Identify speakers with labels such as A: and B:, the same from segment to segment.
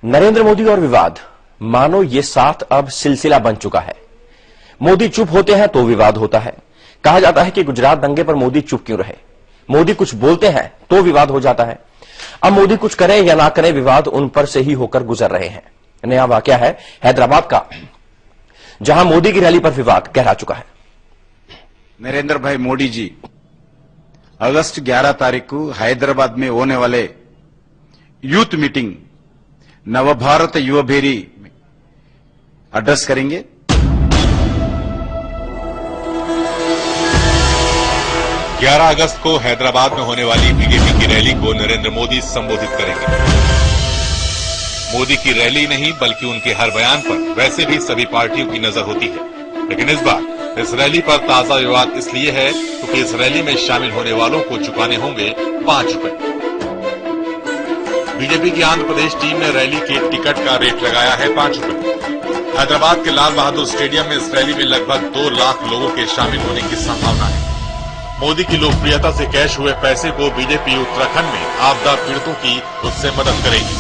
A: नरेंद्र मोदी और विवाद, मानो ये साथ अब सिलसिला बन चुका है। मोदी चुप होते हैं तो विवाद होता है। कहा जाता है कि गुजरात दंगे पर मोदी चुप क्यों रहे। मोदी कुछ बोलते हैं तो विवाद हो जाता है। अब मोदी कुछ करें या ना करें, विवाद उन पर से ही होकर गुजर रहे हैं। नया वाकया है हैदराबाद का, जहां मोदी की रैली पर विवाद गहरा चुका है।
B: नरेंद्र भाई मोदी जी अगस्त 11 तारीख को हैदराबाद में होने वाले यूथ मीटिंग नवभारत युवा भेरी एड्रेस करेंगे।
C: ग्यारह अगस्त को हैदराबाद में होने वाली बीजेपी की रैली को नरेंद्र मोदी संबोधित करेंगे। मोदी की रैली नहीं बल्कि उनके हर बयान पर वैसे भी सभी पार्टियों की नजर होती है, लेकिन इस बार इस रैली पर ताजा विवाद इसलिए है क्योंकि इस रैली में शामिल होने वालों को चुकाने होंगे 5 रुपए। बीजेपी की आंध्र प्रदेश टीम ने रैली के टिकट का रेट लगाया है 5 रुपए। हैदराबाद के लाल बहादुर स्टेडियम में इस रैली में लगभग 2 लाख लोगों के शामिल होने की संभावना है। मोदी की लोकप्रियता से कैश हुए पैसे को बीजेपी उत्तराखंड में आपदा पीड़ितों की उससे मदद करेगी।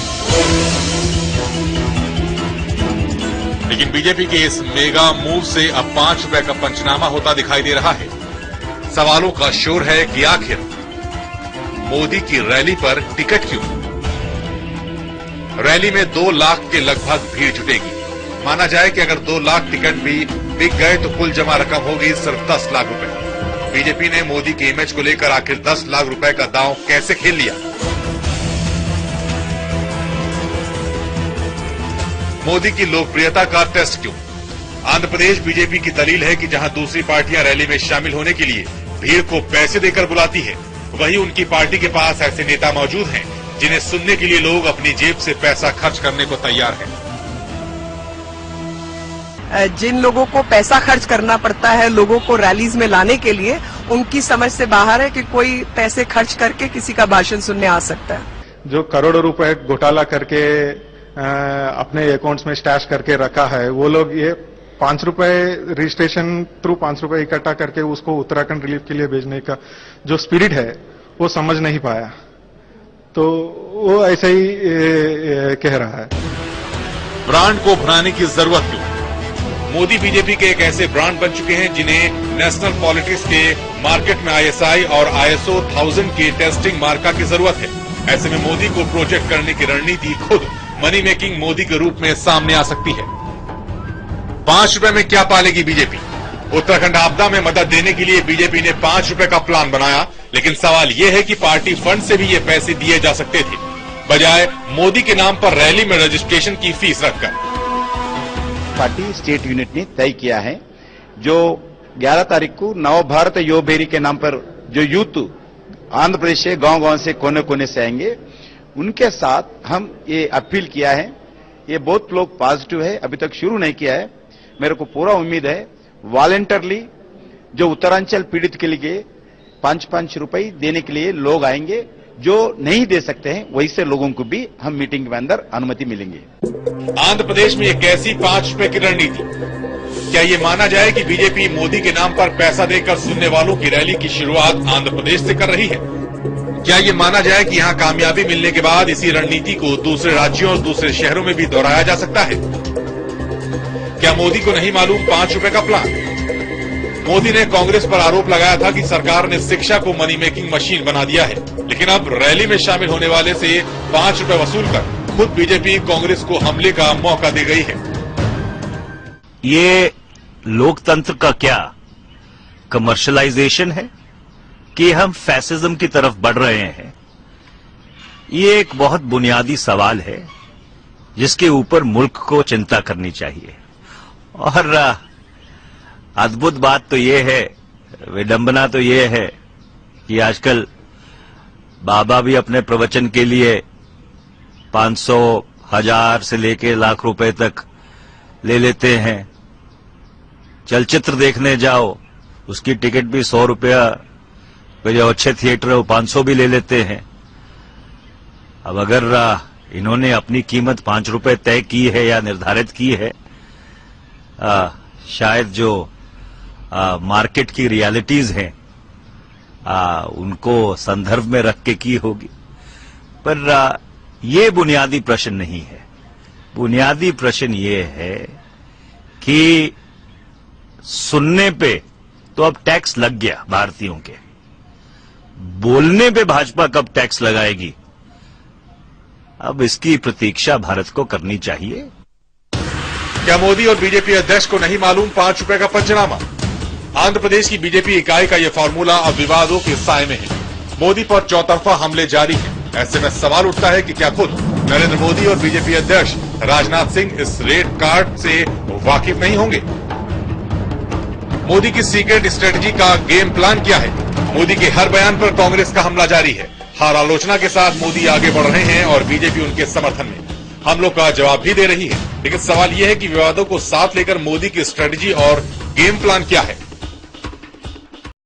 C: लेकिन बीजेपी के इस मेगा मूव से अब 5 रुपए का पंचनामा होता दिखाई दे रहा है। सवालों का शोर है कि आखिर मोदी की रैली पर टिकट क्यों? रैली में 2 लाख के लगभग भीड़ जुटेगी। माना जाए कि अगर 2 लाख टिकट भी बिक गए तो कुल जमा रकम होगी सिर्फ 10 लाख रुपए। बीजेपी ने मोदी के इमेज को लेकर आखिर 10 लाख रुपए का दांव कैसे खेल लिया? मोदी की लोकप्रियता का टेस्ट क्यों? आंध्र प्रदेश बीजेपी की दलील है कि जहां दूसरी पार्टियां रैली में शामिल होने के लिए भीड़ को पैसे देकर बुलाती है, वहीं उनकी पार्टी के पास ऐसे नेता मौजूद हैं जिन्हें सुनने के लिए लोग अपनी जेब से पैसा खर्च करने को तैयार हैं।
D: जिन लोगों को पैसा खर्च करना पड़ता है लोगों को रैलीज में लाने के लिए, उनकी समझ से बाहर है कि कोई पैसे खर्च करके किसी का भाषण सुनने आ सकता है।
E: जो करोड़ों रुपए घोटाला करके अपने अकाउंट्स में स्टैश करके रखा है, वो लोग ये 5 रुपए रजिस्ट्रेशन थ्रू 5 रुपए इकट्ठा करके उसको उत्तराखंड रिलीफ के लिए भेजने का जो स्पिरिट है वो समझ नहीं पाया, तो वो ऐसा ही कह रहा है।
C: ब्रांड को बनाने की जरूरत क्यों? मोदी बीजेपी के एक ऐसे ब्रांड बन चुके हैं जिन्हें नेशनल पॉलिटिक्स के मार्केट में ISI और ISO 1000 के टेस्टिंग मार्का की जरूरत है। ऐसे में मोदी को प्रोजेक्ट करने की रणनीति खुद मनी मेकिंग मोदी के रूप में सामने आ सकती है। 5 रुपए में क्या पालेगी बीजेपी? उत्तराखंड आपदा में मदद देने के लिए बीजेपी ने 5 रुपए का प्लान बनाया, लेकिन सवाल यह है कि पार्टी फंड से भी ये पैसे दिए जा सकते थे, बजाय मोदी के नाम पर रैली में रजिस्ट्रेशन की फीस रखकर।
B: पार्टी स्टेट यूनिट ने तय किया है जो 11 तारीख को नवभारत युवा भेरी के नाम पर जो यूथ आंध्र प्रदेश से गांव-गांव से कोने कोने से आएंगे, उनके साथ हम ये अपील किया है। ये बहुत लोग पॉजिटिव है, अभी तक शुरू नहीं किया है। मेरे को पूरा उम्मीद है वॉलंटरली जो उत्तरांचल पीड़ित के लिए 5-5 रुपए देने के लिए लोग आएंगे। जो नहीं दे सकते हैं वैसे लोगों को भी हम मीटिंग में अंदर अनुमति मिलेंगे।
C: आंध्र प्रदेश में एक ऐसी 5 रुपए की रणनीति, क्या ये माना जाए कि बीजेपी मोदी के नाम पर पैसा देकर सुनने वालों की रैली की शुरुआत आंध्र प्रदेश से कर रही है? क्या ये माना जाए कि यहाँ कामयाबी मिलने के बाद इसी रणनीति को दूसरे राज्यों और दूसरे शहरों में भी दोहराया जा सकता है? क्या मोदी को नहीं मालूम 5 रुपए का प्लान? मोदी ने कांग्रेस पर आरोप लगाया था कि सरकार ने शिक्षा को मनी मेकिंग मशीन बना दिया है, लेकिन अब रैली में शामिल होने वाले से 5 रुपए वसूल कर खुद बीजेपी कांग्रेस को हमले का मौका दे गई है।
F: ये लोकतंत्र का क्या कमर्शलाइजेशन है कि हम फैसिज्म की तरफ बढ़ रहे हैं? ये एक बहुत बुनियादी सवाल है जिसके ऊपर मुल्क को चिंता करनी चाहिए। और अद्भुत बात तो ये है, विडंबना तो ये है कि आजकल बाबा भी अपने प्रवचन के लिए 500, 1000 से लेके लाख रुपए तक ले लेते हैं। चलचित्र देखने जाओ, उसकी टिकट भी 100 रुपया, जो अच्छे थिएटर है वो 500 भी ले लेते हैं। अब अगर इन्होंने अपनी कीमत 5 रुपए तय की है या निर्धारित की है, शायद जो मार्केट की रियलिटीज हैं उनको संदर्भ में रख के की होगी, पर ये बुनियादी प्रश्न नहीं है। बुनियादी प्रश्न ये है कि सुनने पे तो अब टैक्स लग गया भारतीयों के, बोलने पे भाजपा कब टैक्स लगाएगी, अब इसकी प्रतीक्षा भारत को करनी चाहिए।
C: क्या मोदी और बीजेपी अध्यक्ष को नहीं मालूम 5 रुपए का पंचनामा? आंध्र प्रदेश की बीजेपी इकाई का यह फॉर्मूला अब विवादों के साए में है। मोदी पर चौतरफा हमले जारी हैं। ऐसे में सवाल उठता है कि क्या खुद नरेंद्र मोदी और बीजेपी अध्यक्ष राजनाथ सिंह इस रेड कार्ड से वाकिफ नहीं होंगे? मोदी की सीक्रेट स्ट्रेटजी का गेम प्लान क्या है? मोदी के हर बयान पर कांग्रेस का हमला जारी है। हर आलोचना के साथ मोदी आगे बढ़ रहे हैं और बीजेपी उनके समर्थन में हमलों का जवाब भी दे रही है। लेकिन सवाल यह है कि विवादों को साथ लेकर मोदी की स्ट्रेटजी और गेम प्लान क्या है?